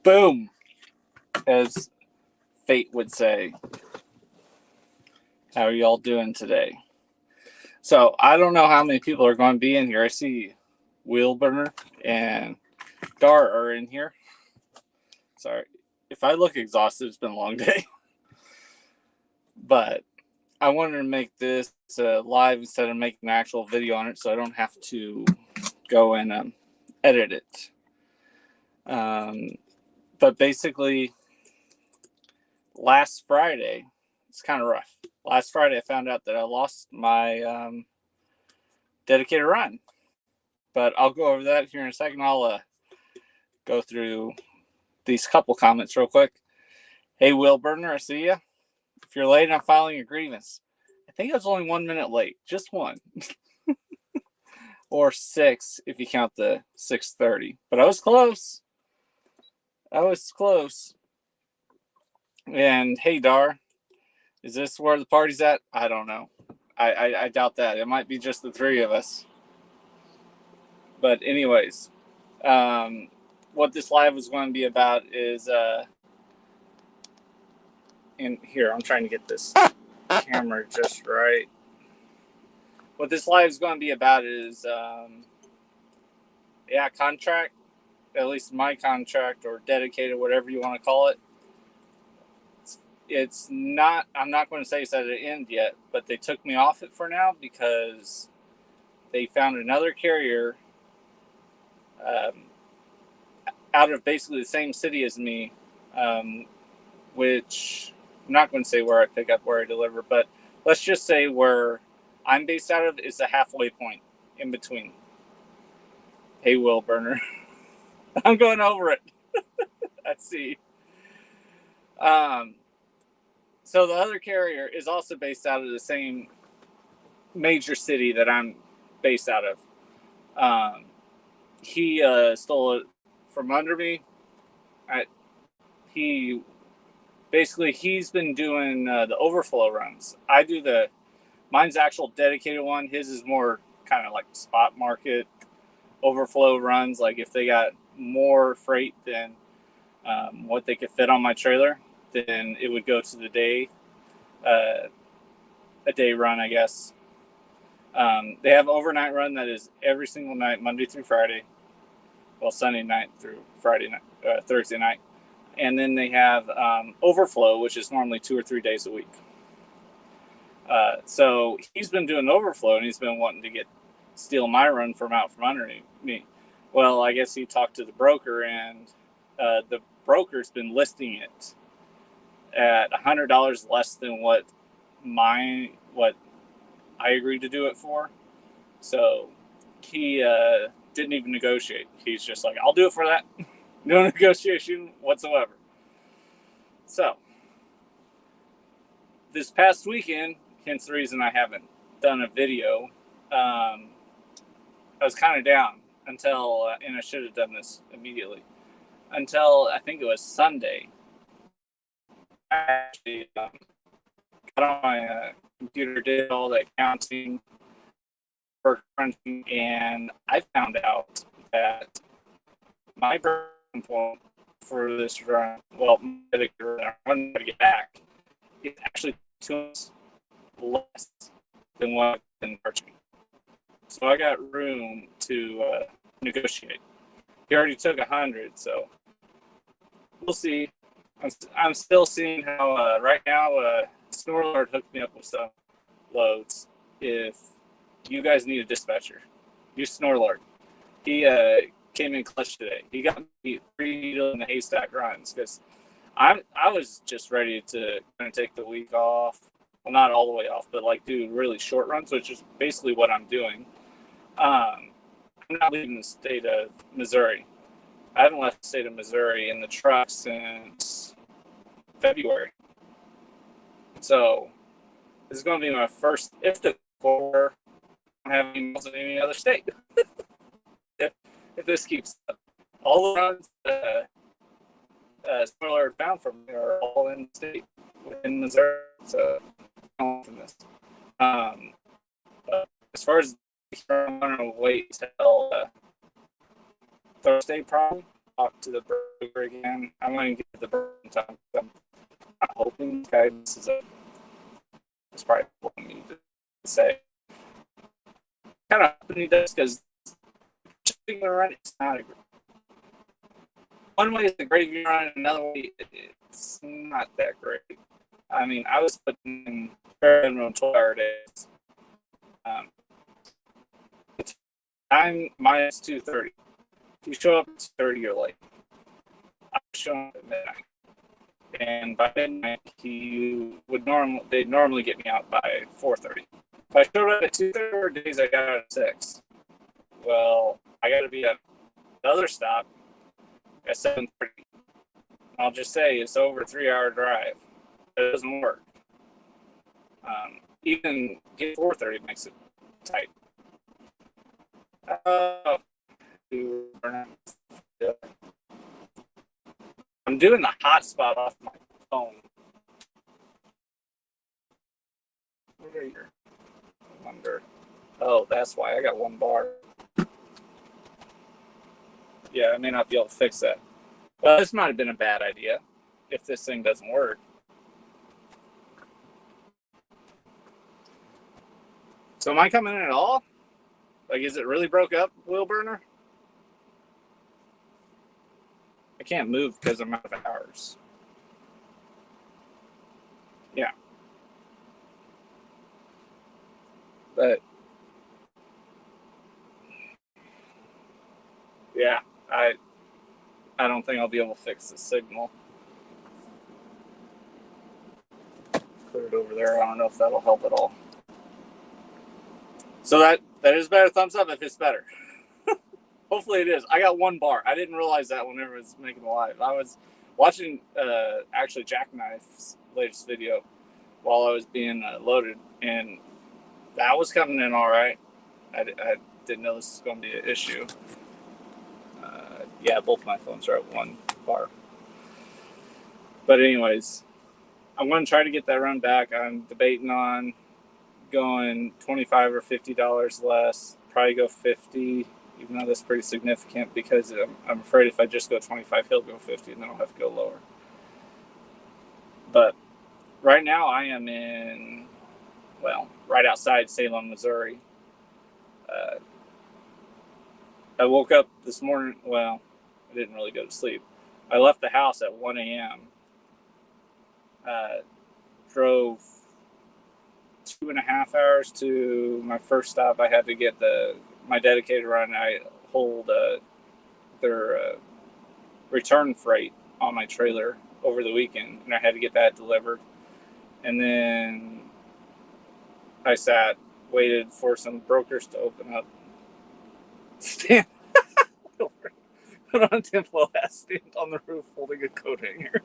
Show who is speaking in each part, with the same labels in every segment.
Speaker 1: Boom, as fate would say. How are y'all doing today? So I don't know how many people are going to be in here. I see Wheelburner and Dar are in here. Sorry. If I look exhausted, it's been a long day. But I wanted to make this live instead of making an actual video on it so I don't have to go and edit it. But basically, last Friday, it's kind of rough. Last Friday, I found out that I lost my dedicated run. But I'll go over that here in a second. I'll go through these couple comments real quick. Hey, Wheelburner, I see you. If you're late on filing a grievance, I think I was only 1 minute late. Just one. Or 6 if you count the 6:30. But I was close. And hey, Dar, is this where the party's at? I don't know. I doubt that. It might be just the three of us. But anyways, what this live was going to be about is, and here, I'm trying to get this camera just right. What this live is going to be about is, contract, at least my contract or dedicated, whatever you want to call it. It's not, I'm not going to say it's at an end yet, but they took me off it for now because they found another carrier out of basically the same city as me, which I'm not going to say where I pick up, where I deliver, but let's just say where I'm based out of is a halfway point in between. Hey, Wheelburner. I'm going over it. Let's see. So the other carrier is also based out of the same major city that I'm based out of. He stole it from under me. He's been doing the overflow runs. I do mine's actual dedicated one. His is more kind of like spot market overflow runs. Like if they got more freight than what they could fit on my trailer, then it would go to the day, a day run, I guess. They have overnight run that is every single night, Monday through Friday. Well, Sunday night through Friday night, Thursday night. And then they have overflow, which is normally 2 or 3 days a week. So he's been doing overflow, and he's been wanting to steal my run from underneath me. Well, I guess he talked to the broker, and the broker's been listing it at $100 less than what I agreed to do it for. So he didn't even negotiate. He's just like, I'll do it for that. No negotiation whatsoever. So this past weekend, hence the reason I haven't done a video, I was kind of down until, and I should have done this immediately, until I think it was Sunday. I actually got on my computer, did all the accounting, work crunching, and I found out that my point for this run, well, run to get back, is actually 2 months less than what I've been charging. So I got room to negotiate. He already took 100, so we'll see. I'm still seeing how right now Snorlord hooked me up with some loads. If you guys need a dispatcher, use Snorlord. He came in clutch today. He got me 3 needle in the haystack runs because I was just ready to kind of take the week off. Well, not all the way off, but like do really short runs, which is basically what I'm doing. I'm not leaving the state of Missouri. I haven't left the state of Missouri in the truck since February. So this is going to be my first, if the core I don't have any miles in any other state. if this keeps up. All the runs Spoiler found from me are all in the state within Missouri. So from this. But as far as I'm gonna wait till Thursday, probably talk to the over again. I'm going to get the burn time. I'm hoping guidance is probably what I need to say. Kind of hoping he does, because run it's not a great. One way is a gravy run, another way it's not that great. I mean, I was putting in bare minimum 12-hour days. Time minus 2:30. If you show up at 2:30, you're late. I was showing up at midnight, and by midnight they'd normally get me out by 4:30. If I showed up at 2:30 days, I got out at 6. Well, I got to be at another stop at 7:30. I'll just say it's over a 3-hour drive. It doesn't work. Even get 4:30 makes it tight. I'm doing the hotspot off my phone. Where are you? I wonder. Oh, that's why I got 1 bar. Yeah, I may not be able to fix that. Well, this might have been a bad idea if this thing doesn't work. So am I coming in at all? Like, is it really broke up, Wheel Burner? I can't move because I'm out of hours. Yeah. But, yeah, I don't think I'll be able to fix the signal. Put it over there. I don't know if that'll help at all. So that is better. Thumbs up if it's better. Hopefully it is. I got 1 bar. I didn't realize that whenever I was making the live. I was watching actually Jackknife's latest video while I was being loaded, and that was coming in all right. I didn't know this was going to be an issue. Yeah, both my phones are at 1 bar. But anyways, I'm going to try to get that run back. I'm debating on going $25 or $50 less. Probably go 50, even though that's pretty significant, because I'm afraid if I just go 25, he'll go 50, and then I'll have to go lower. But right now I am in, well, right outside Salem, Missouri. I woke up this morning. Well, I didn't really go to sleep. I left the house at 1 a.m. Drove 2.5 hours to my first stop. I had to get my dedicated run. I hold their return freight on my trailer over the weekend, and I had to get that delivered. And then I waited for some brokers to open up. Stand put on tinfoil hat, stand on the roof holding a coat hanger.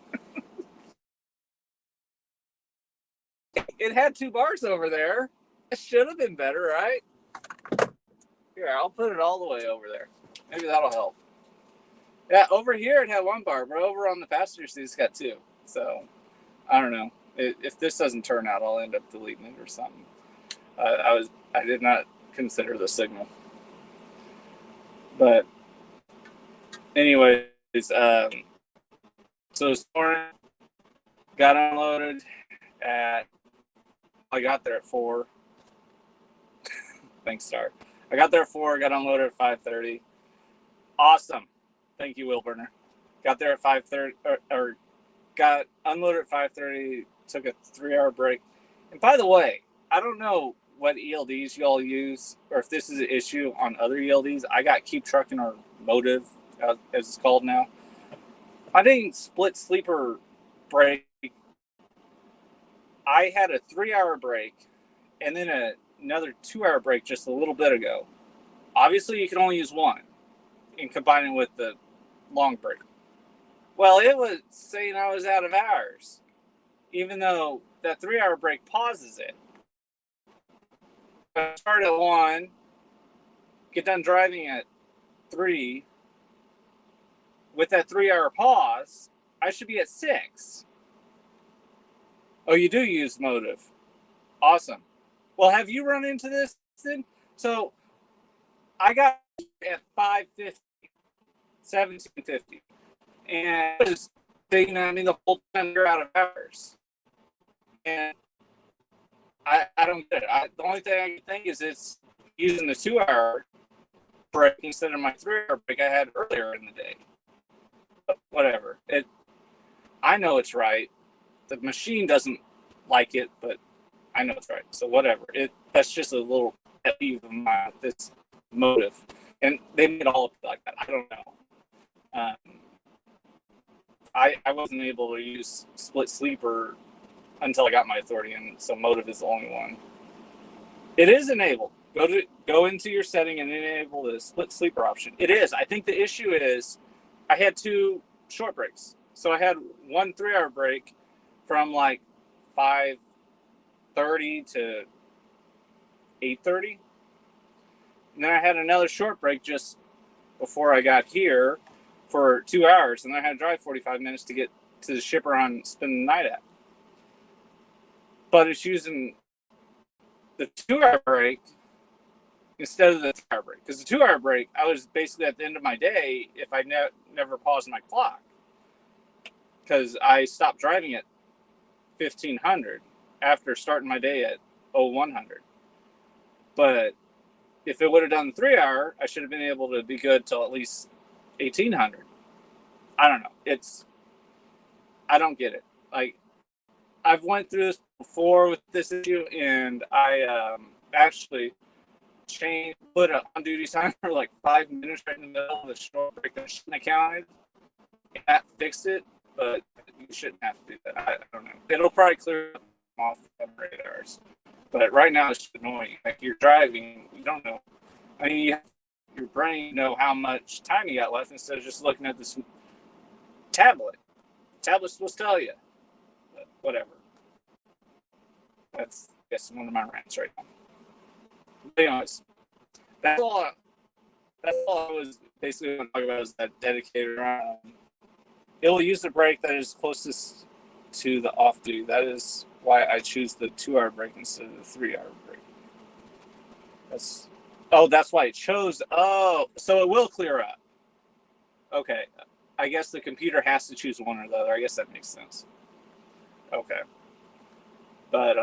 Speaker 1: It had 2 bars over there. It should have been better, right? Here, I'll put it all the way over there. Maybe that'll help. Yeah, over here it had 1 bar, but over on the passenger seat it's got 2. So, I don't know. If this doesn't turn out, I'll end up deleting it or something. I did not consider the signal. But anyways, so this morning got unloaded I got there at 4. Thanks, Star. I got there at 4, got unloaded at 5:30. Awesome. Thank you, Will Burner. Got there at 5:30, or got unloaded at 5:30, took a 3-hour break. And by the way, I don't know what ELDs y'all use, or if this is an issue on other ELDs. I got Keep Trucking, or Motive, as it's called now. I didn't split sleeper break. I had a 3-hour break and then another 2-hour break just a little bit ago. Obviously, you can only use 1 and combine it with the long break. Well, it was saying I was out of hours, even though that 3-hour break pauses it. I start at 1, get done driving at 3. With that 3-hour pause, I should be at 6. Oh, you do use Motive. Awesome. Well, have you run into this then? So I got at 5:50, 17:50. And I was thinking, I mean, the whole time they're out of hours. And I don't get it. The only thing I can think is it's using the 2-hour break instead of my 3-hour break I had earlier in the day. But whatever. I know it's right. The machine doesn't like it, but I know it's right. So whatever. That's just a little pet peeve of mine, this motive. And they made all of it like that. I don't know. I wasn't able to use split sleeper until I got my authority, and so motive is the only one. It is enabled. Go into your setting and enable the split sleeper option. It is. I think the issue is I had 2 short breaks. So I had one 3-hour break from like 5:30 to 8:30. And then I had another short break just before I got here for 2 hours. And then I had to drive 45 minutes to get to the shipper I'm spending the night at. But it's using the 2-hour break instead of the 3-hour break. Because the 2-hour break, I was basically at the end of my day if I never paused my clock. Because I stopped driving at 1500 after starting my day at 0100. But if it would have done the 3-hour, I should have been able to be good till at least 1800. I don't know. I don't get it. Like, I've went through this before with this issue, and I actually put an on-duty time for like 5 minutes right in the middle of the short break that shouldn't have counted. And that fixed it, but you shouldn't have to do that. I don't know. It'll probably clear up off 7 or 8 hours. But right now it's annoying. Like, you're driving, you don't know. I mean, your brain know how much time you got left instead of just looking at this tablet. The tablet's supposed to tell you. But whatever. That's, I guess, one of my rants right now. But anyways, that's all I was basically going to talk about is that dedicated. It will use the brake that is closest to the off duty. That is why I choose the 2-hour break instead of the 3-hour break. That's why it chose. Oh, so it will clear up. Okay. I guess the computer has to choose one or the other. I guess that makes sense. Okay. But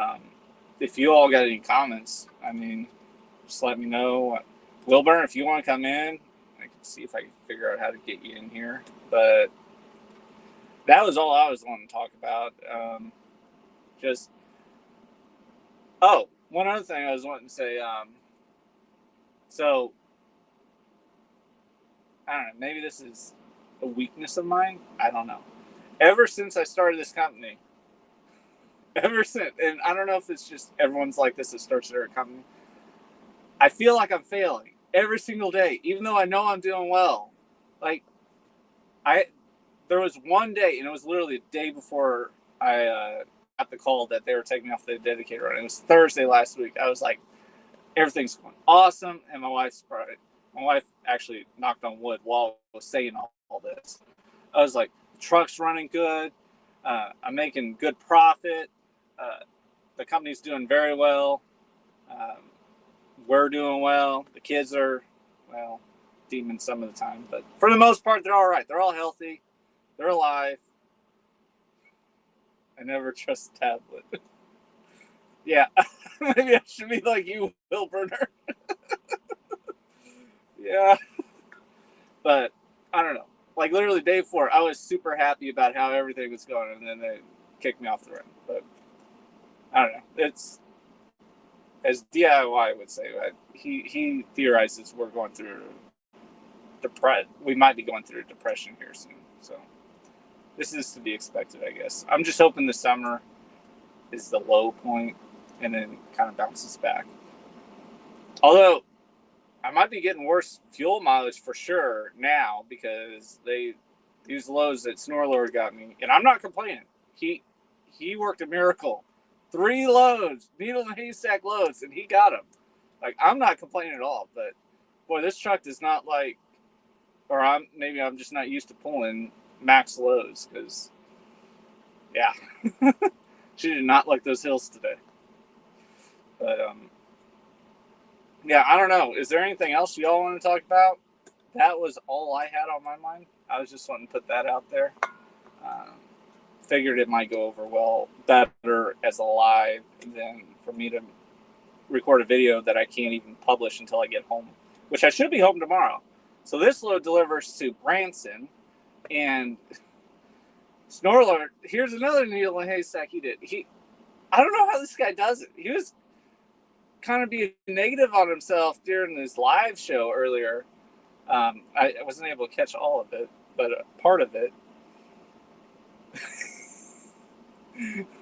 Speaker 1: if you all got any comments, I mean, just let me know. Wilburn, if you want to come in, I can see if I can figure out how to get you in here. But that was all I was wanting to talk about. One other thing I was wanting to say. So, I don't know, maybe this is a weakness of mine. I don't know. Ever since I started this company, and I don't know if it's just everyone's like this that starts their company, I feel like I'm failing every single day, even though I know I'm doing well. Like, there was one day, and it was literally a day before I got the call that they were taking off the dedicated run. It was Thursday last week. I was like, everything's going awesome, and my wife actually knocked on wood while I was saying all this. I was like, the truck's running good. I'm making good profit. The company's doing very well. We're doing well. The kids are, well, demons some of the time, but for the most part, they're all right. They're all healthy. They're alive. I never trust a tablet. Yeah, maybe I should be like you, Will Burner. Yeah, but I don't know. Like, literally day 4, I was super happy about how everything was going, and then they kicked me off the run. But I don't know. It's, as DIY would say, he theorizes we're going through we might be going through a depression here soon. So this is to be expected, I guess. I'm just hoping the summer is the low point and then kind of bounces back. Although I might be getting worse fuel mileage for sure now because these loads that Snorlord got me, and I'm not complaining. He worked a miracle. 3 loads, needle and haystack loads, and he got them. Like, I'm not complaining at all, but boy, this truck does not like, or I'm just not used to pulling max loads because, yeah, she did not like those hills today. But yeah, I don't know. Is there anything else y'all want to talk about that was all I had on my mind. I was just wanting to put that out there. Figured it might go over well better as a live than for me to record a video that I can't even publish until I get home, which I should be home tomorrow. So this load delivers to Branson, and Snorlord, here's another needle in a haystack he did. I don't know how this guy does it. He was kind of being negative on himself during this live show earlier. I wasn't able to catch all of it, but part of it.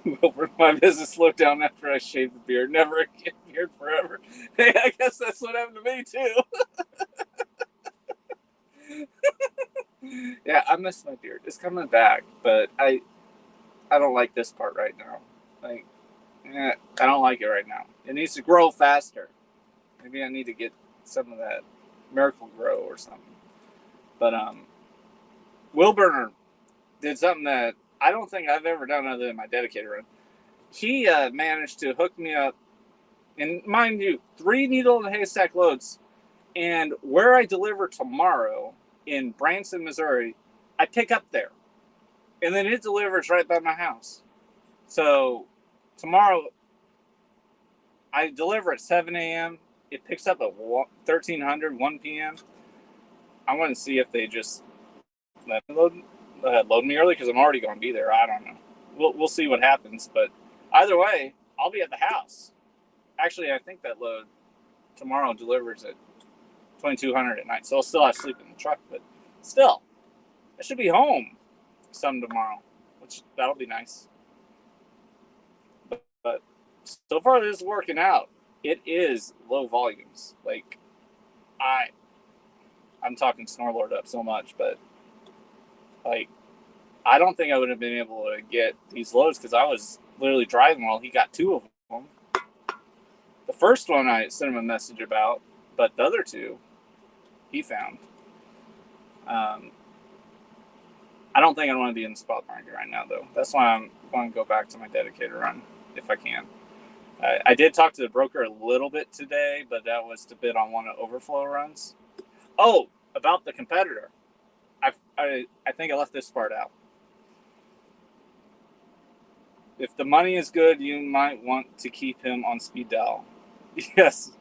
Speaker 1: Well, my business slowed down after I shaved the beard. Never again, beard forever. Hey, I guess that's what happened to me too. Yeah, I miss my beard. It's coming back, but I don't like this part right now. Like, I don't like it right now. It needs to grow faster. Maybe I need to get some of that Miracle Grow or something. But Wilburner did something that I don't think I've ever done other than my dedicated run. He managed to hook me up, and mind you, 3 needle in a haystack loads, and where I deliver tomorrow in Branson, Missouri, I pick up there, and then it delivers right by my house. So tomorrow I deliver at 7 a.m. It picks up at 1300, 1 p.m. I want to see if they just let me load me early because I'm already going to be there. I don't know. We'll see what happens. But either way, I'll be at the house. Actually, I think that load tomorrow delivers at 2200 at night. So I'll still have to sleep in the truck. But still, I should be home some tomorrow, which that'll be nice. But so far, this is working out. It is low volumes. Like, I'm talking Snorlord up so much, but like, I don't think I would have been able to get these loads because I was literally driving while he got 2 of them. The first one I sent him a message about, but the other 2 he found. I don't think I want to be in the spot market right now, though. That's why I'm going to go back to my dedicated run if I can. I did talk to the broker a little bit today, but that was to bid on one of overflow runs. Oh, about the competitor. I think I left this part out. If the money is good, you might want to keep him on speed dial. Yes,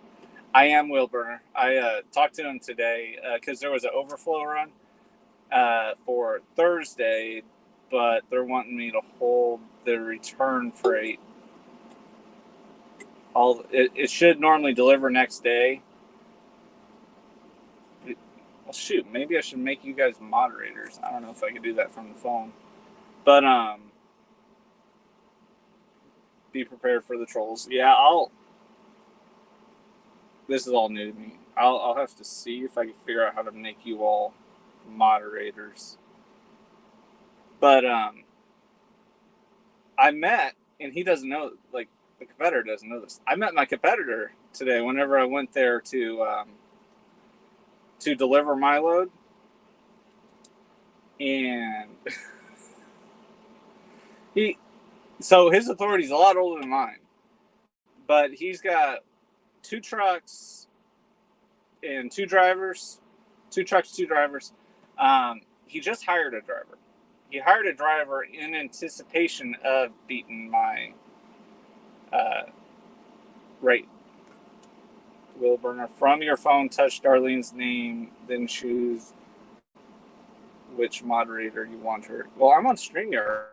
Speaker 1: I am Wilburner. I talked to him today because there was an overflow run for Thursday, but they're wanting me to hold the return freight. It should normally deliver next day. Well, shoot, maybe I should make you guys moderators. I don't know if I could do that from the phone. But be prepared for the trolls. Yeah, this is all new to me. I'll have to see if I can figure out how to make you all moderators. But I met, and he doesn't know, like, the competitor doesn't know this. I met my competitor today whenever I went there to deliver my load. And so his authority is a lot older than mine. But he's got 2 trucks and 2 drivers. 2 trucks, 2 drivers. He just hired a driver. He hired a driver in anticipation of beating my rate. Wilburner, from your phone, touch Darlene's name, then choose which moderator you want her. Well, I'm on StreamYard.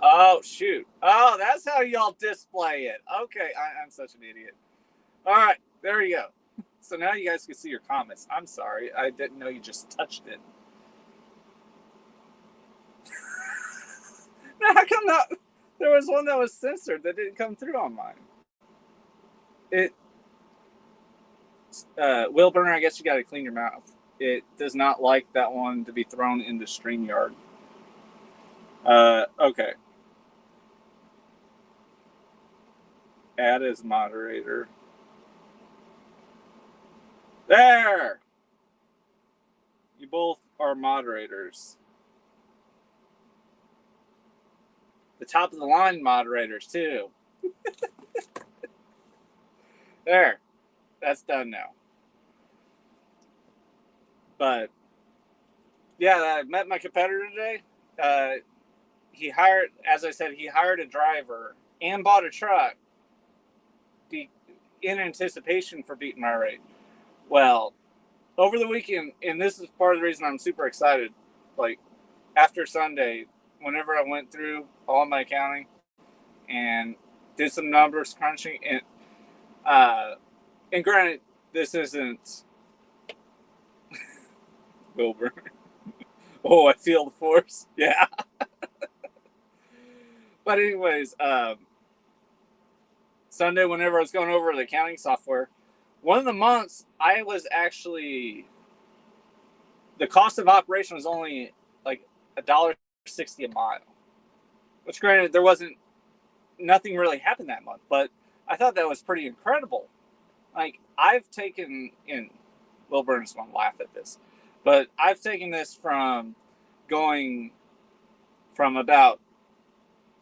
Speaker 1: Oh, shoot. Oh, that's how y'all display it. Okay, I'm such an idiot. All right, there you go. So now you guys can see your comments. I'm sorry. I didn't know you just touched it. Now, how come not? There was one that was censored that didn't come through on mine. Wilburner, I guess you got to clean your mouth. It does not like that one to be thrown into StreamYard. Okay. Add as moderator. There! You both are moderators. The top of the line moderators, too. There. That's done now. But I met my competitor today. He hired, as I said, he hired a driver and bought a truck in anticipation for beating my rate. Well, over the weekend, and this is part of the reason I'm super excited, like after Sunday, whenever I went through all my accounting and did some numbers crunching, and granted, this isn't Wilbur. Oh, I feel the force. Yeah. But anyways, Sunday, whenever I was going over the accounting software, one of the months I was actually, the cost of operation was only like $1.60 a mile, which granted there wasn't, nothing really happened that month, but I thought that was pretty incredible. Like I've taken in, Will Burns won't laugh at this, but I've taken this from going from about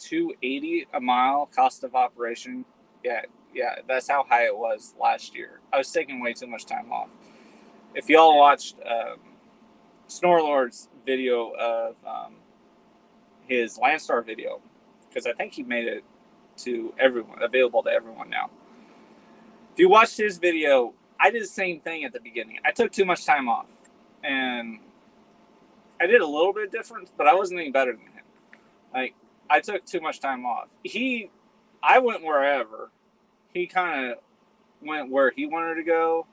Speaker 1: $2.80 a mile cost of operation. Yeah, that's how high it was last year. I was taking way too much time off. If y'all watched Snorlord's video of his Landstar video, because I think he made it to everyone, available to everyone now. If you watched his video, I did the same thing at the beginning. I took too much time off, and I did a little bit different, but I wasn't any better than him. Like I took too much time off. I went wherever. He kind of went where he wanted to go.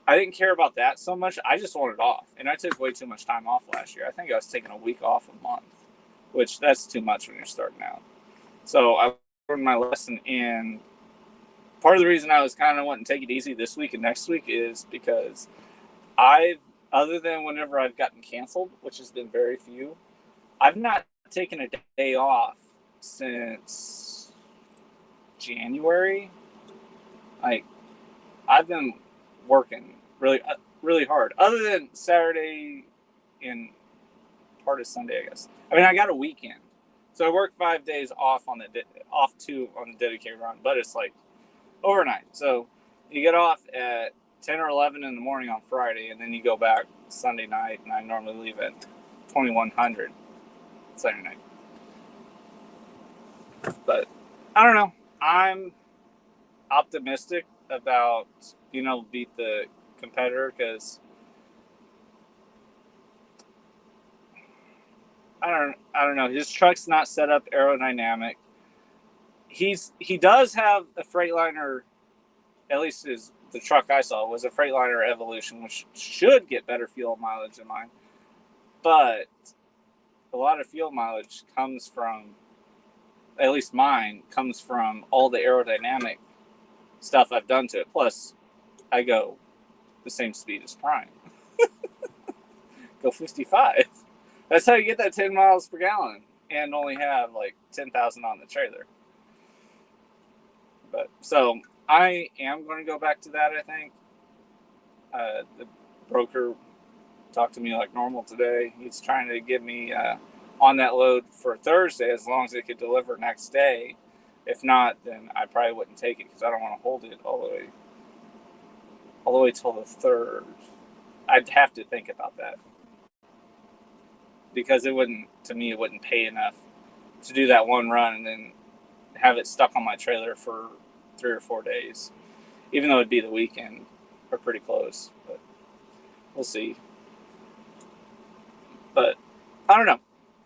Speaker 1: I didn't care about that so much. I just wanted off, and I took way too much time off last year. I think I was taking a week off a month, which that's too much when you're starting out. So I learned my lesson, and part of the reason I was kind of wanting to take it easy this week and next week is because other than whenever I've gotten canceled, which has been very few, I've not taken a day off since January. Like I've been working really, really hard. Other than Saturday and part of Sunday, I guess. I mean, I got a weekend, so I work 5 days off on the dedicated run, but it's like overnight. So you get off at 10 or 11 in the morning on Friday, and then you go back Sunday night, and I normally leave at 2100 Saturday night. But I don't know. I'm optimistic about being able to beat the competitor because I don't know. His truck's not set up aerodynamic. He does have a Freightliner, at least the truck I saw was a Freightliner Evolution, which should get better fuel mileage than mine. But a lot of fuel mileage comes from, at least mine, comes from all the aerodynamic stuff I've done to it. Plus, I go the same speed as Prime. Go 55. That's how you get that 10 miles per gallon and only have like 10,000 on the trailer. But so I am going to go back to that, I think. The broker talked to me like normal today. He's trying to get me on that load for Thursday as long as it could deliver next day. If not, then I probably wouldn't take it because I don't want to hold it all the way till the 3rd. I'd have to think about that because it wouldn't pay enough to do that one run and then have it stuck on my trailer for 3 or 4 days, even though it'd be the weekend or pretty close. But we'll see. But I don't know,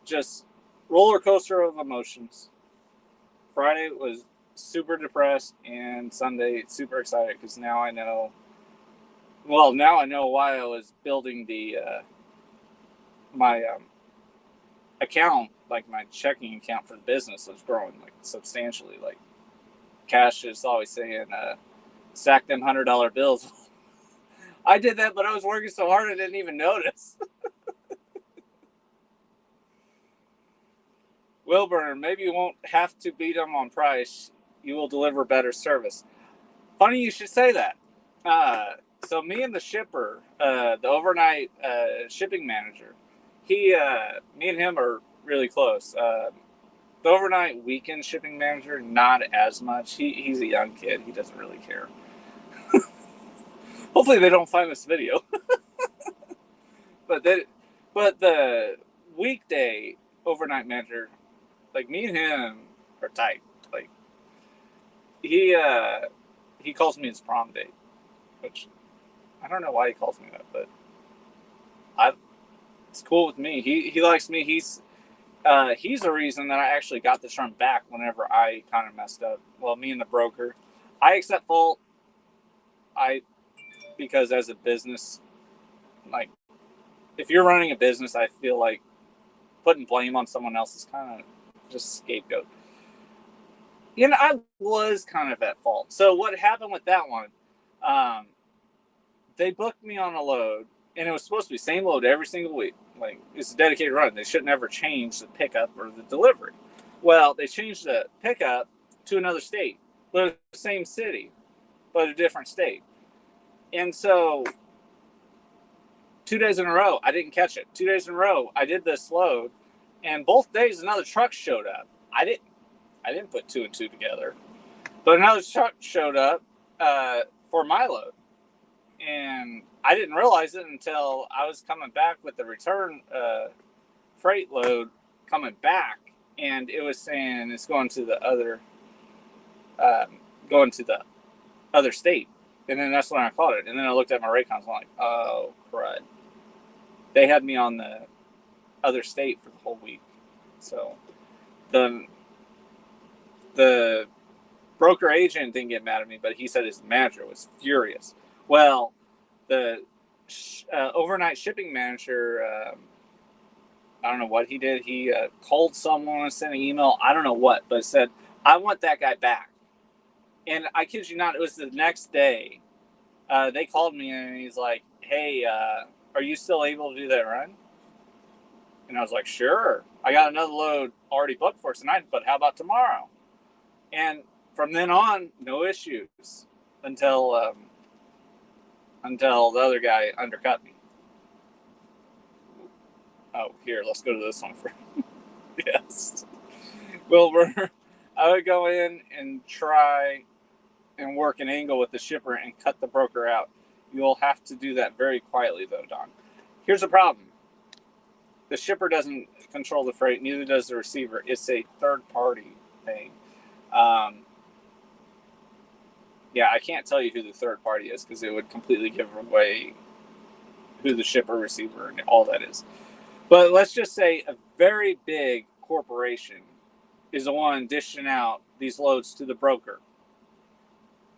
Speaker 1: just roller coaster of emotions. Friday was super depressed, and Sunday super excited because now I know why I was building the my account, like my checking account for the business was growing like substantially. Like Cash is always saying, "Sack them $100 bills." I did that, but I was working so hard I didn't even notice. Wilbur, maybe you won't have to beat them on price. You will deliver better service. Funny you should say that. So me and the shipper, the overnight shipping manager, me and him are really close. The overnight weekend shipping manager, not as much. He's a young kid. He doesn't really care. Hopefully they don't find this video. But But the weekday overnight manager, like me and him are tight. Like he calls me his prom date, which I don't know why he calls me that, but it's cool with me. He likes me. He's the reason that I actually got this run back whenever I kind of messed up. Well, me and the broker, I accept fault. Because as a business, like if you're running a business, I feel like putting blame on someone else is kind of just scapegoat. I was kind of at fault. So what happened with that one? They booked me on a load, and it was supposed to be same load every single week. Like it's a dedicated run. They should never change the pickup or the delivery. Well, they changed the pickup to another state, but the same city, but a different state. And so 2 days in a row, I didn't catch it. 2 days in a row, I did this load, and both days another truck showed up. I didn't put two and two together, but another truck showed up for my load, and I didn't realize it until I was coming back with the return freight load coming back, and it was saying it's going to the other state. And then that's when I caught it. And then I looked at my Raycons and I'm like, oh, crud. They had me on the other state for the whole week. So the broker agent didn't get mad at me, but he said his manager was furious. Well, the overnight shipping manager, I don't know what he did. He called someone, sent an email, I don't know what, but said, I want that guy back. And I kid you not, it was the next day. They called me and he's like, hey, are you still able to do that run? And I was like, sure. I got another load already booked for tonight, but how about tomorrow? And from then on, no issues until the other guy undercut me. Oh, here, let's go to this one first. Yes. Wilbur, I would go in and try and work an angle with the shipper and cut the broker out. You'll have to do that very quietly, though, Don. Here's the problem. The shipper doesn't control the freight, neither does the receiver. It's a third-party thing. Yeah, I can't tell you who the third party is because it would completely give away who the shipper, receiver, and all that is. But let's just say a very big corporation is the one dishing out these loads to the broker.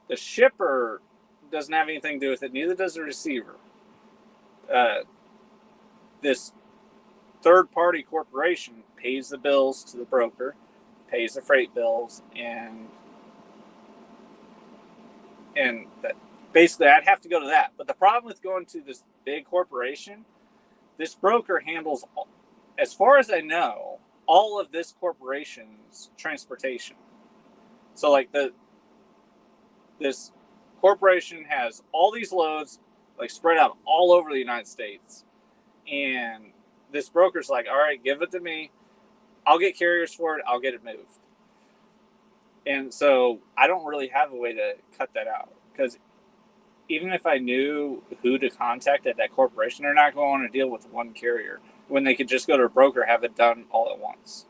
Speaker 1: The shipper doesn't have anything to do with it, neither does the receiver. This third-party corporation pays the bills to the broker, pays the freight bills, and that basically I'd have to go to that. But the problem with going to this big corporation, this broker handles, as far as I know, all of this corporation's transportation. So like this corporation has all these loads like spread out all over the United States, and this broker's like, all right, give it to me, I'll get carriers for it, I'll get it moved. And so I don't really have a way to cut that out, because even if I knew who to contact at that corporation, they're not going to deal with one carrier when they could just go to a broker, have it done all at once.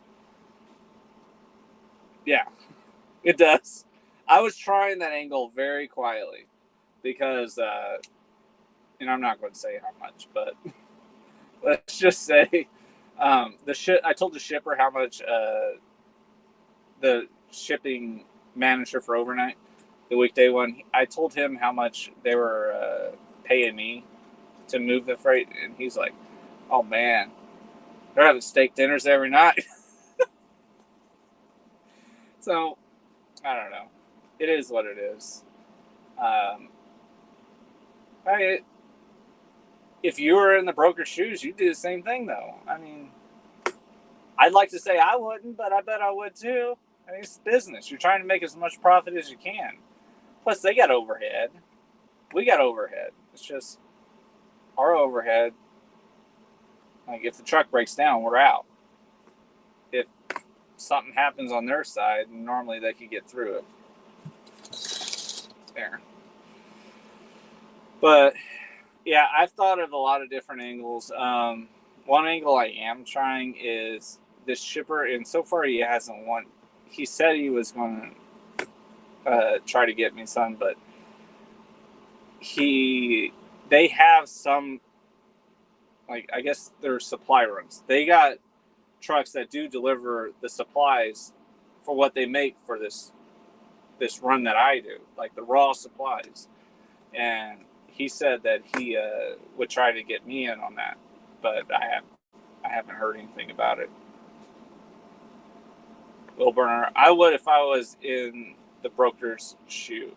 Speaker 1: Yeah, it does. I was trying that angle very quietly because, and I'm not going to say how much, but let's just say I told the shipper how much the shipping manager for overnight, the weekday one, I told him how much they were paying me to move the freight, and he's like, oh man, they're having steak dinners every night. So I don't know, it is what it is. If you were in the broker's shoes, you'd do the same thing though. I mean, I'd like to say I wouldn't, but I bet I would too. I mean, it's business. You're trying to make as much profit as you can. Plus, they got overhead. We got overhead. It's just our overhead. Like, if the truck breaks down, we're out. If something happens on their side, normally they could get through it. There. But, yeah, I've thought of a lot of different angles. one angle I am trying is this shipper, and so far he hasn't won. He said he was going to try to get me some, but they have some, like, I guess they're supply runs. They got trucks that do deliver the supplies for what they make for this run that I do, like the raw supplies. And he said that he would try to get me in on that, but I haven't heard anything about it. Will Burner, I would if I was in the broker's shoe.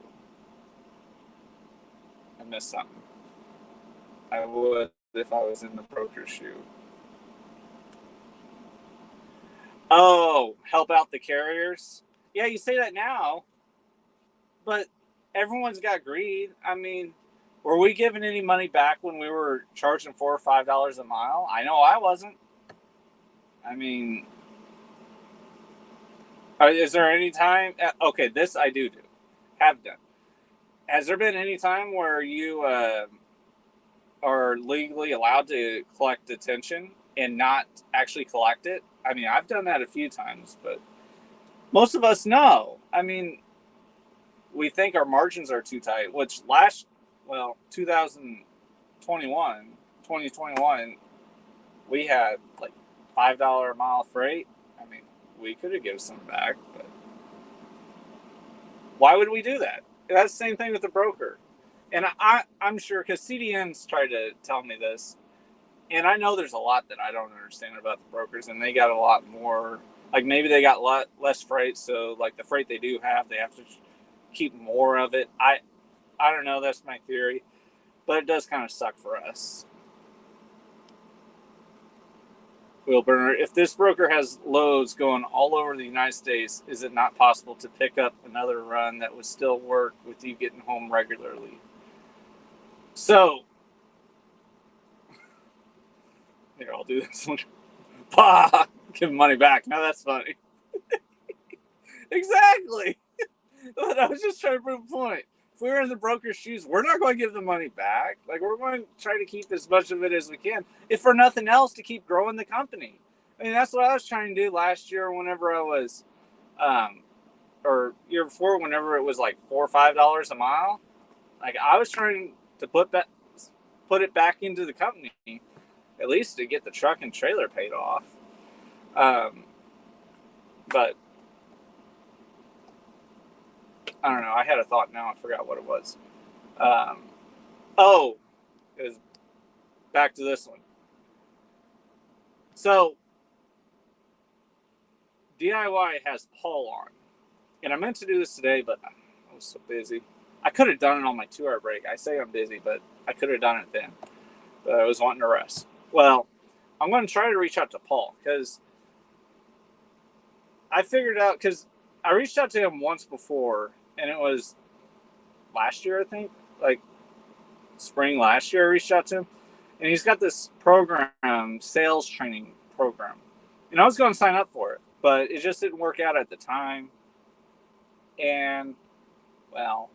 Speaker 1: I missed something. I would if I was in the broker's shoe. Oh, help out the carriers? Yeah, you say that now, but everyone's got greed. I mean, were we giving any money back when we were charging $4 or $5 a mile? I know I wasn't. I mean, is there any time? Okay, this I do have done. Has there been any time where you are legally allowed to collect detention and not actually collect it? I mean, I've done that a few times, but most of us know. I mean, we think our margins are too tight, which 2021, we had like $5 a mile freight. I mean, we could have given some back, but why would we do that? That's the same thing with the broker. And I'm sure, because CDN's tried to tell me this, and I know there's a lot that I don't understand about the brokers, and they got a lot more, like maybe they got a lot less freight, so like the freight they do have, they have to keep more of it. I don't know, that's my theory, but it does kind of suck for us. Wheelburner, if this broker has loads going all over the United States, is it not possible to pick up another run that would still work with you getting home regularly? So, here, I'll do this one. Bah! Give him money back. Now that's funny. Exactly. But I was just trying to prove a point. If we were in the broker's shoes, we're not going to give the money back. Like, we're going to try to keep as much of it as we can, if for nothing else, to keep growing the company. I mean, that's what I was trying to do last year whenever I was, or year before, whenever it was like $4 or $5 a mile. Like, I was trying to put it back into the company, at least to get the truck and trailer paid off. But I don't know. I had a thought now. I forgot what it was. It was back to this one. So DIY has Paul on, and I meant to do this today, but I was so busy. I could have done it on my 2-hour break. I say I'm busy, but I could have done it then. But I was wanting to rest. Well, I'm going to try to reach out to Paul, because I figured out, because I reached out to him once before, and it was last year, I think, like spring last year I reached out to him, and he's got this program, sales training program, and I was going to sign up for it, but it just didn't work out at the time. And, well,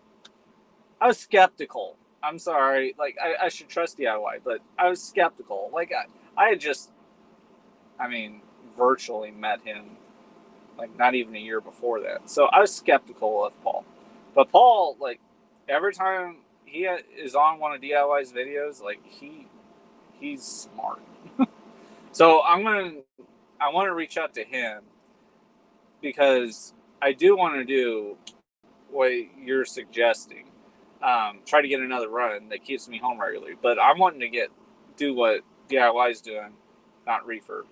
Speaker 1: I was skeptical. I'm sorry, like, I should trust DIY, but I was skeptical. Like, I had just, virtually met him, like, not even a year before that. So I was skeptical of Paul. But Paul, like, every time he is on one of DIY's videos, like, he's smart. So I want to reach out to him, because I do want to do what you're suggesting. Try to get another run that keeps me home regularly. But I'm wanting to do what DIY's doing, not reefer.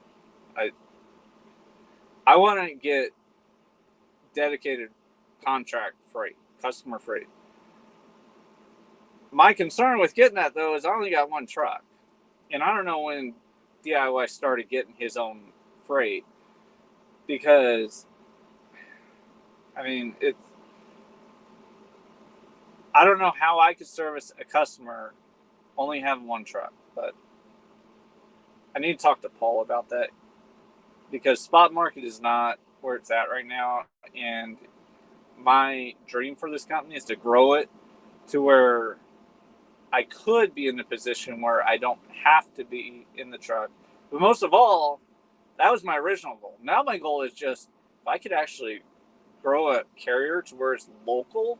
Speaker 1: I want to get dedicated contract freight, customer freight. My concern with getting that, though, is I only got one truck. And I don't know when DIY started getting his own freight, because, I don't know how I could service a customer only having one truck, but I need to talk to Paul about that, because spot market is not where it's at right now, and my dream for this company is to grow it to where I could be in a position where I don't have to be in the truck, But most of all, that was my original goal. Now my goal is just, if I could actually grow a carrier to where it's local,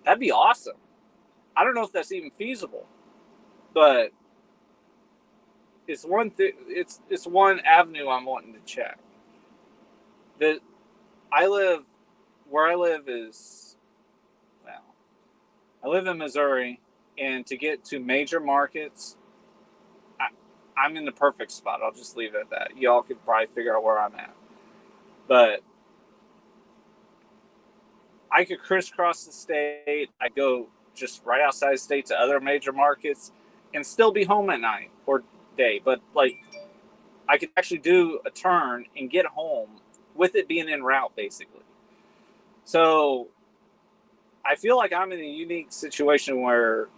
Speaker 1: that'd be awesome. I don't know if that's even feasible, but it's one thing. It's one avenue I'm wanting to check. That I live where I live is, well, I live in Missouri, and to get to major markets, I'm in the perfect spot. I'll just leave it at that. Y'all could probably figure out where I'm at, but I could crisscross the state. I go just right outside the state to other major markets, and still be home at night or day. But like, I could actually do a turn and get home with it being en route, basically. So I feel like I'm in a unique situation where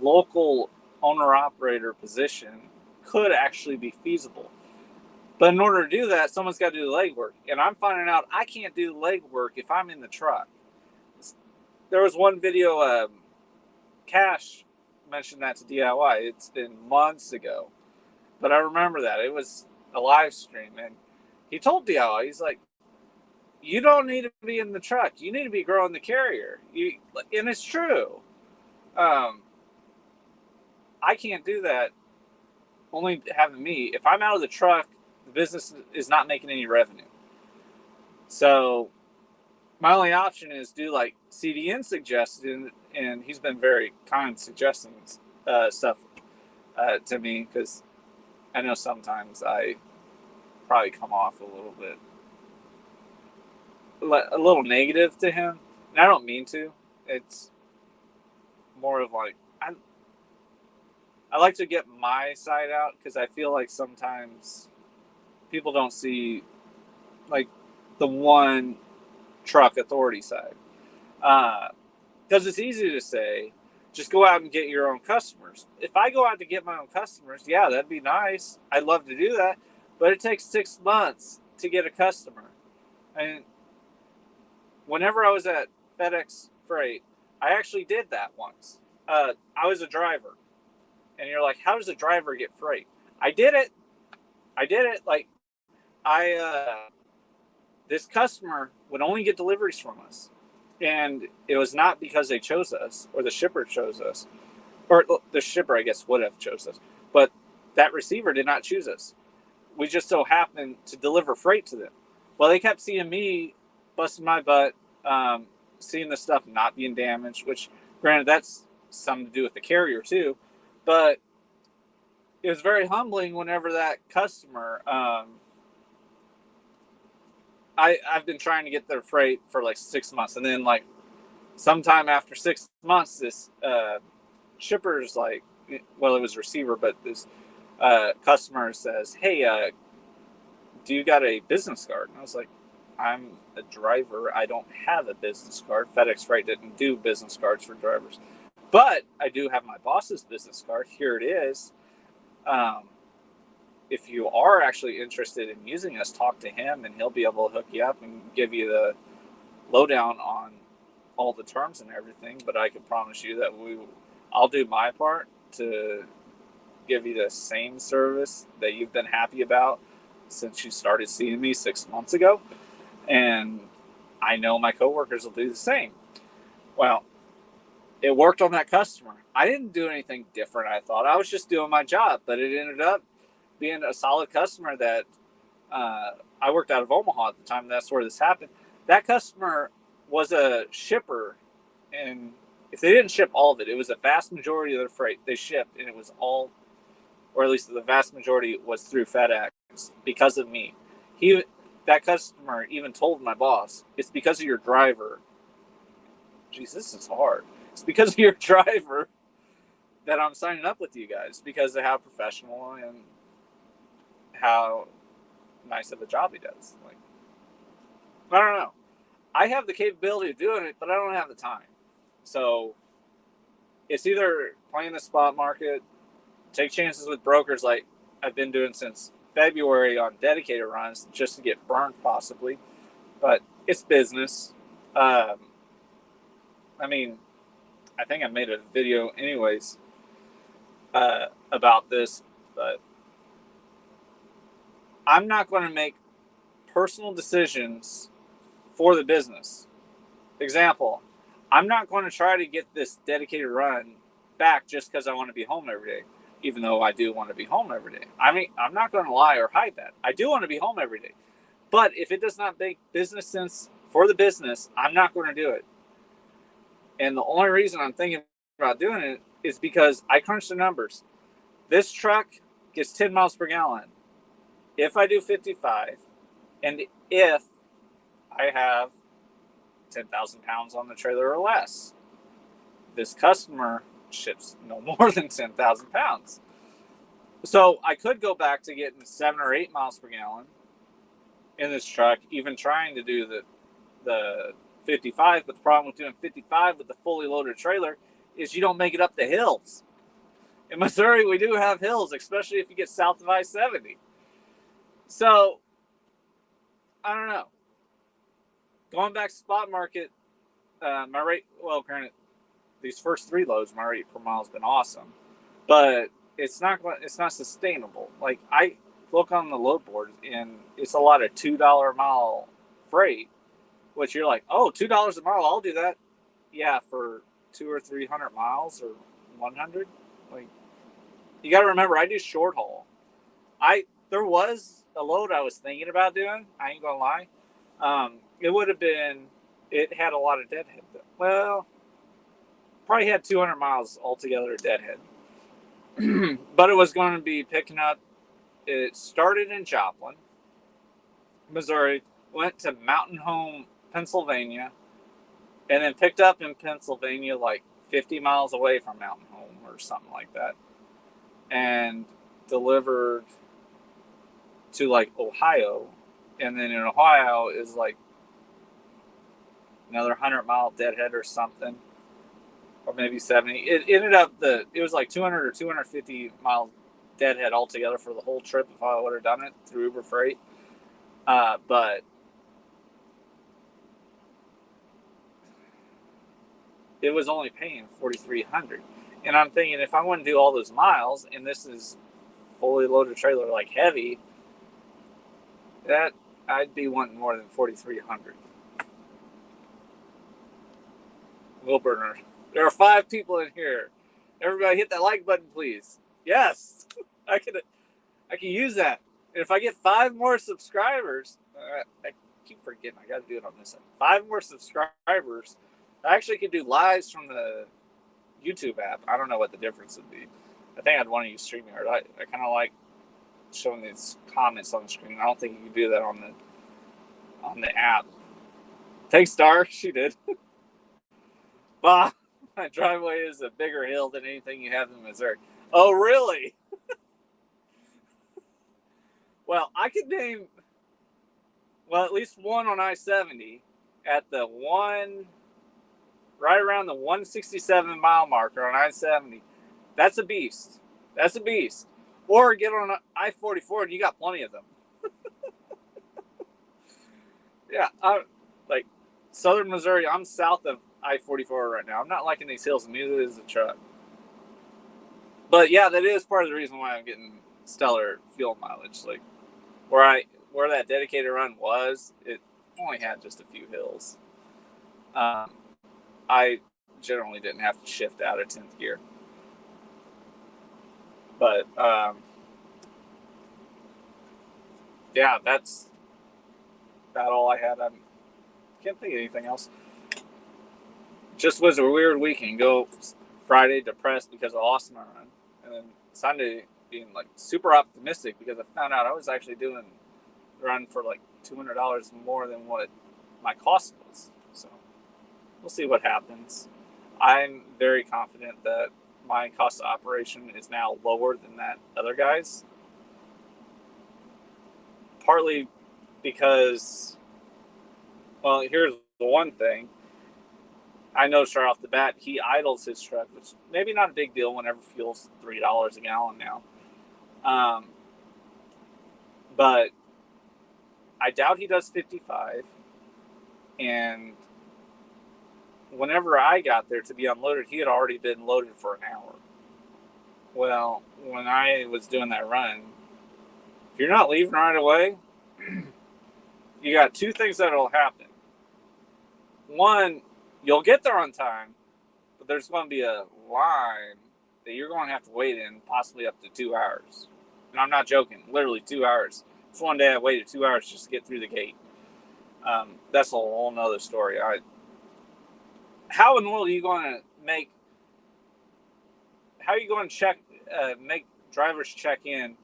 Speaker 1: local owner operator position could actually be feasible. But in order to do that, someone's got to do the legwork. And I'm finding out I can't do the legwork if I'm in the truck. There was one video, Cash mentioned that to DIY. It's been months ago. But I remember that. It was a live stream. And he told DIY, he's like, you don't need to be in the truck. You need to be growing the carrier. And it's true. I can't do that only having me. If I'm out of the truck, the business is not making any revenue. So my only option is do like CDN suggested, and he's been very kind suggesting stuff to me, because I know sometimes I probably come off a little negative to him, and I don't mean to. It's more of like, I like to get my side out, because I feel like sometimes people don't see like the one truck authority side. Because it's easy to say, just go out and get your own customers. If I go out to get my own customers, yeah, that'd be nice. I'd love to do that. But it takes 6 months to get a customer. And whenever I was at FedEx Freight, I actually did that once. I was a driver. And you're like, how does a driver get freight? I did it. Like, this customer would only get deliveries from us. And it was not because they chose us or the shipper chose us, or the shipper, I guess, would have chose us, but that receiver did not choose us. We just so happened to deliver freight to them. Well, they kept seeing me busting my butt, seeing the stuff not being damaged, which granted, that's something to do with the carrier too, but it was very humbling whenever that customer, I've been trying to get their freight for like 6 months, and then like sometime after 6 months, this shipper's like, well, it was receiver, but this customer says, hey, do you got a business card? And I was like, I'm a driver. I don't have a business card. FedEx Freight didn't do business cards for drivers, but I do have my boss's business card. Here it is. If you are actually interested in using us, talk to him, and he'll be able to hook you up and give you the lowdown on all the terms and everything. But I can promise you that I'll do my part to give you the same service that you've been happy about since you started seeing me 6 months ago. And I know my coworkers will do the same. Well, it worked on that customer. I didn't do anything different, I thought. I was just doing my job, but it ended up being a solid customer that I worked out of Omaha at the time. That's where this happened. That customer was a shipper, and if they didn't ship all of it, it was a vast majority of their freight they shipped, and it was all, or at least the vast majority, was through FedEx because of me. That customer even told my boss, it's because of your driver. Jeez, this is hard. It's because of your driver that I'm signing up with you guys, because of how professional and how nice of a job he does. Like, I don't know. I have the capability of doing it, but I don't have the time. So it's either playing the spot market, take chances with brokers like I've been doing since February on dedicated runs, just to get burned possibly. But it's business. I mean, I think I made a video anyways about this, but I'm not going to make personal decisions for the business. Example, I'm not going to try to get this dedicated run back just because I want to be home every day, even though I do want to be home every day. I mean, I'm not going to lie or hide that. I do want to be home every day. But if it does not make business sense for the business, I'm not going to do it. And the only reason I'm thinking about doing it is because I crunched the numbers. This truck gets 10 miles per gallon if I do 55, and if I have 10,000 pounds on the trailer or less. This customer ships no more than 10,000 pounds. So I could go back to getting 7 or 8 miles per gallon in this truck, even trying to do the 55. But the problem with doing 55 with the fully loaded trailer is you don't make it up the hills. In Missouri, we do have hills, especially if you get south of I-70. So, I don't know. Going back to spot market, my rate, well, granted, these first 3 loads, my rate per mile has been awesome. But it's not sustainable. Like, I look on the load board, and it's a lot of $2 a mile freight, which you're like, oh, $2 a mile, I'll do that. Yeah, for 200 or 300 miles or 100. Like, you got to remember, I do short haul. There was a load I was thinking about doing. I ain't gonna lie. It had a lot of deadhead. Well, probably had 200 miles altogether of deadhead. But it was going to be picking up. It started in Joplin, Missouri, went to Mountain Home, Pennsylvania, and then picked up in Pennsylvania, like 50 miles away from Mountain Home or something like that, and delivered to like Ohio. And then in Ohio is like another 100-mile deadhead or something, or maybe 70. It ended up it was like 200 or 250 mile deadhead altogether for the whole trip if I would have done it through Uber Freight. But it was only paying $4,300, and I'm thinking if I want to do all those miles, and this is fully loaded trailer like heavy, that I'd be wanting more than $4,300. Will burner. There are 5 people in here. Everybody hit that like button, please. Yes, I can use that. And if I get 5 more subscribers, I keep forgetting I got to do it on this side. 5 more subscribers, I actually could do lives from the YouTube app. I don't know what the difference would be. I think I'd want to use StreamYard. I kind of like showing these comments on the screen. I don't think you can do that on the app. Thanks, Star. She did. Bah, my driveway is a bigger hill than anything you have in Missouri. Oh, really? Well, I could name, at least one on I-70 at the right around the 167 mile marker on I-70. That's a beast. That's a beast. Or get on I-44 and you got plenty of them. Yeah, like southern Missouri, I'm south of I-44 right now. I'm not liking these hills, and neither is the truck. But yeah, that is part of the reason why I'm getting stellar fuel mileage. Like where that dedicated run was, it only had just a few hills. I generally didn't have to shift out of 10th gear. But yeah, that's about all I had. I can't think of anything else. Just was a weird weekend. Go Friday depressed because of Austin run, and then Sunday being like super optimistic because I found out I was actually doing the run for like $200 more than what my cost was. So we'll see what happens. I'm very confident that my cost of operation is now lower than that other guy's. Partly because, well, here's the one thing. I noticed right off the bat, he idles his truck, which maybe not a big deal whenever fuel's $3 a gallon now. But I doubt he does 55. And whenever I got there to be unloaded, he had already been loaded for an hour. Well, when I was doing that run, If you're not leaving right away, you got two things that'll happen. One, you'll get there on time, but there's going to be a line that you're going to have to wait in possibly up to 2 hours. And I'm not joking, literally 2 hours. It's one day I waited 2 hours just to get through the gate. That's a whole nother story. How in the world are you going to how are you going to make drivers check in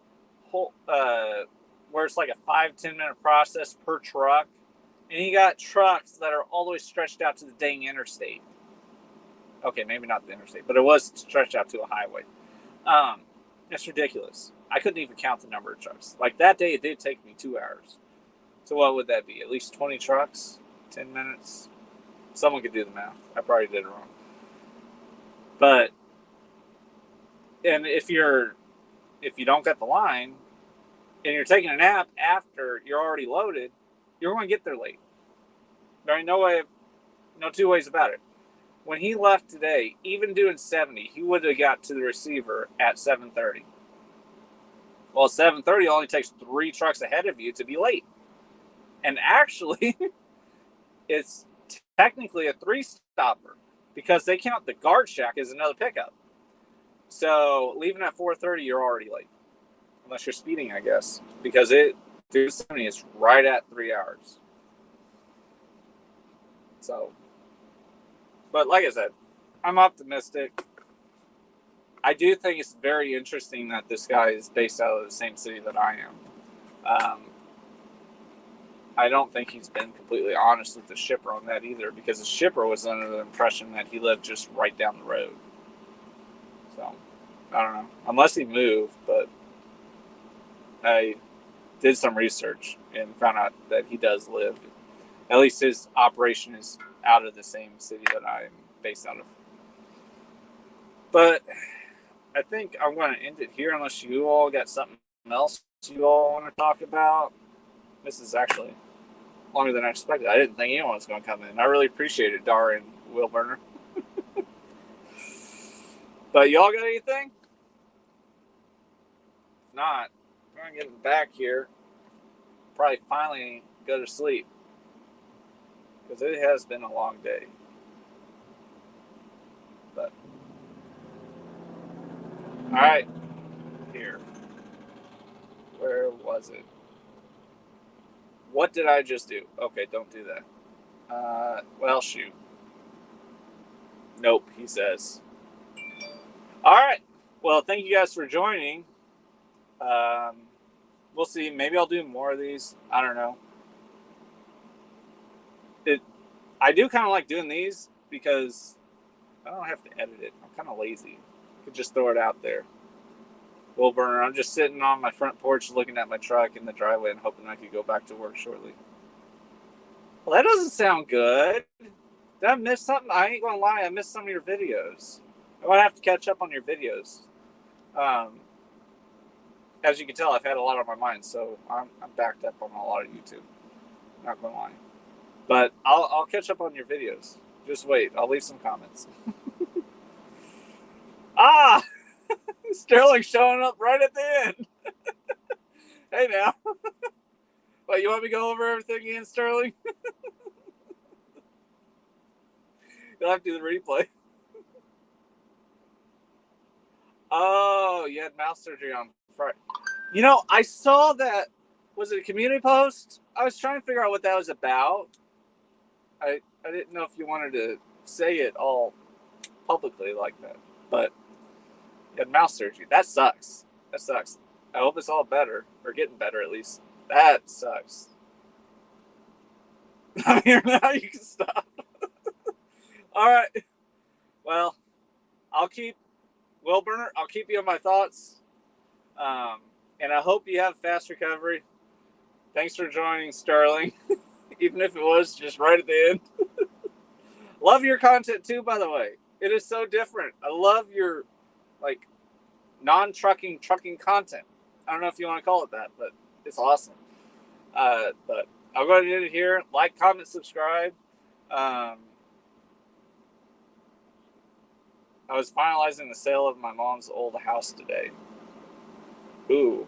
Speaker 1: where it's like a 5-10 minute process per truck, and you got trucks that are all the way stretched out to the dang interstate. Okay, maybe not the interstate, but it was stretched out to a highway. That's ridiculous. I couldn't even count the number of trucks. Like that day, it did take me 2 hours. So what would that be? At least 20 trucks, 10 minutes. Someone could do the math. I probably did it wrong. But and if you don't get the line and you're taking a nap after you're already loaded, you're going to get there late. There ain't no two ways about it. When he left today, even doing 70, he would have got to the receiver at 7:30. Well, 7:30 only takes 3 trucks ahead of you to be late. And actually, it's technically a 3-stopper because they count the guard shack as another pickup. So leaving at 4:30, you're already late. Unless you're speeding, I guess. Because through 70 is right at 3 hours. So, but like I said, I'm optimistic. I do think it's very interesting that this guy is based out of the same city that I am. I don't think he's been completely honest with the shipper on that either, because the shipper was under the impression that he lived just right down the road. So, I don't know. Unless he moved, but I did some research and found out that he does live. At least his operation is out of the same city that I'm based out of. But I think I'm going to end it here unless you all got something else you all want to talk about. This is actually longer than I expected. I didn't think anyone was going to come in. I really appreciate it, Dar and Will Burner. But y'all got anything? If not, I'm going to get back here. Probably finally go to sleep. Because it has been a long day. But, alright. Here. Where was it? What did I just do? Okay, don't do that. Well, shoot. Nope, he says. Alright. Well, thank you guys for joining. We'll see. Maybe I'll do more of these. I don't know. I do kind of like doing these because I don't have to edit it. I'm kind of lazy. I could just throw it out there. Will Burner, I'm just sitting on my front porch looking at my truck in the driveway and hoping I could go back to work shortly. Well, that doesn't sound good. Did I miss something? I ain't gonna lie, I missed some of your videos. I'm gonna have to catch up on your videos. As you can tell, I've had a lot on my mind, so I'm backed up on a lot of YouTube. Not gonna lie. But I'll catch up on your videos. Just wait. I'll leave some comments. Ah! Sterling showing up right at the end. Hey, now. What, you want me to go over everything again, Sterling? You'll have to do the replay. Oh, you had mouth surgery on Friday. You know, I saw that. Was it a community post? I was trying to figure out what that was about. I didn't know if you wanted to say it all publicly like that. But you had mouth surgery. That sucks. That sucks. I hope it's all better. Or getting better, at least. That sucks. I'm here now. You can stop. All right. Well, I'll keep Will Burner. I'll keep you in my thoughts. And I hope you have fast recovery. Thanks for joining, Sterling. Even if it was just right at the end. Love your content too, by the way. It is so different. I love your non-trucking content. I don't know if you want to call it that, but it's awesome. But I'll go ahead and end it here. Like, comment, subscribe. I was finalizing the sale of my mom's old house today. Ooh.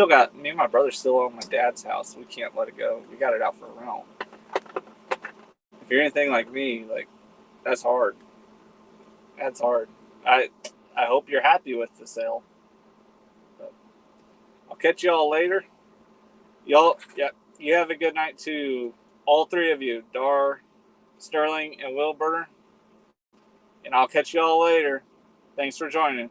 Speaker 1: me and my brother still own my dad's house. We can't let it go. We got it out for a rental. If you're anything like me, like, that's hard. That's hard. I hope you're happy with the sale. But I'll catch y'all later. Y'all, yeah, you have a good night too. All three of you, Dar, Sterling, and Wilbur. And I'll catch y'all later. Thanks for joining.